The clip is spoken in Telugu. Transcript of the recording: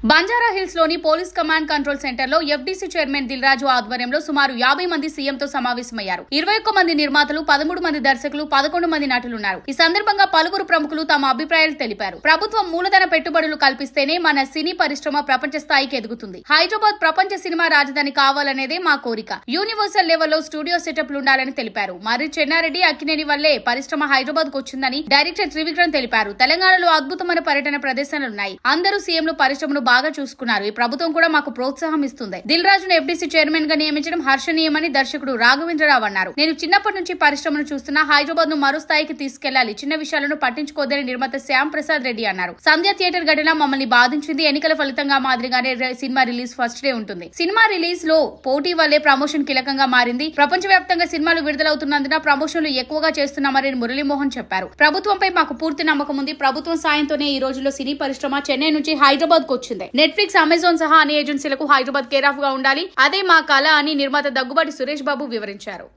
బంజారా హిల్స్ లోని పోలీస్ కమాండ్ కంట్రోల్ సెంటర్ లో ఎఫ్డీసీ చైర్మన్ దిల్ రాజు ఆధ్వర్యంలో సుమారు 50 మంది సీఎంతో సమావేశమయ్యారు. 21 మంది నిర్మాతలు, 13 మంది దర్శకులు, 11 మంది నటులున్నారు. ఈ సందర్భంగా పలువురు ప్రముఖులు తమ అభిప్రాయాలు తెలిపారు. ప్రభుత్వం మూలధన పెట్టుబడులు కల్పిస్తేనే మన సినీ పరిశ్రమ ప్రపంచ స్థాయికి ఎదుగుతుంది. హైదరాబాద్ ప్రపంచ సినిమా రాజధాని కావాలనేదే మా కోరిక. యూనివర్సల్ లెవెల్లో స్టూడియో సెటప్లు ఉండాలని తెలిపారు. మరి చెన్నారెడ్డి, అక్కినేని వల్లే పరిశ్రమ హైదరాబాద్ కు వచ్చిందని డైరెక్టర్ త్రివిక్రమ్ తెలిపారు. తెలంగాణలో అద్భుతమైన పర్యటన ప్రదర్శనలున్నాయి. అందరూ సీఎంలు పరిశ్రమను బాగా చూసుకున్నారు. ఈ ప్రభుత్వం కూడా మాకు ప్రోత్సాహం ఇస్తుంది. దిల్ రాజును ఎఫ్డీసీ చైర్మన్ గా నియమించడం హర్షణీయమని దర్శకుడు రాఘవేంద్రరావు అన్నారు. నేను చిన్నప్పటి నుంచి పరిశ్రమను చూస్తున్నా. హైదరాబాద్ ను మరో స్థాయికి తీసుకెళ్లాలి. చిన్న విషయాలను పట్టించుకోదని నిర్మాత శ్యామ్ ప్రసాద్ రెడ్డి అన్నారు. సంధ్య థియేటర్ ఘటన మమ్మల్ని బాధించింది. ఎన్నికల ఫలితంగా మాదిరిగానే సినిమా రిలీజ్ ఫస్ట్ డే ఉంటుంది. సినిమా రిలీజ్ లో పోటీ వల్లే ప్రమోషన్ కీలకంగా మారింది. ప్రపంచవ్యాప్తంగా సినిమాలు విడుదలవుతున్నందున ప్రమోషన్లు ఎక్కువగా చేస్తున్నామని మురళీమోహన్ చెప్పారు. ప్రభుత్వంపై మాకు పూర్తి నమ్మకం ఉంది. ప్రభుత్వం సాయంతోనే ఈ రోజుల్లో సినీ పరిశ్రమ చెన్నై నుంచి హైదరాబాద్ కు వచ్చింది. నెట్ఫ్లిక్స్, అమెజాన్ సహా అన్ని ఏజెన్సీలకు హైదరాబాద్ కేర్ ఆఫ్ గా ఉండాలి. అదే మా కళ అని నిర్మాత దగ్గుబాటి సురేష్ బాబు వివరించారు.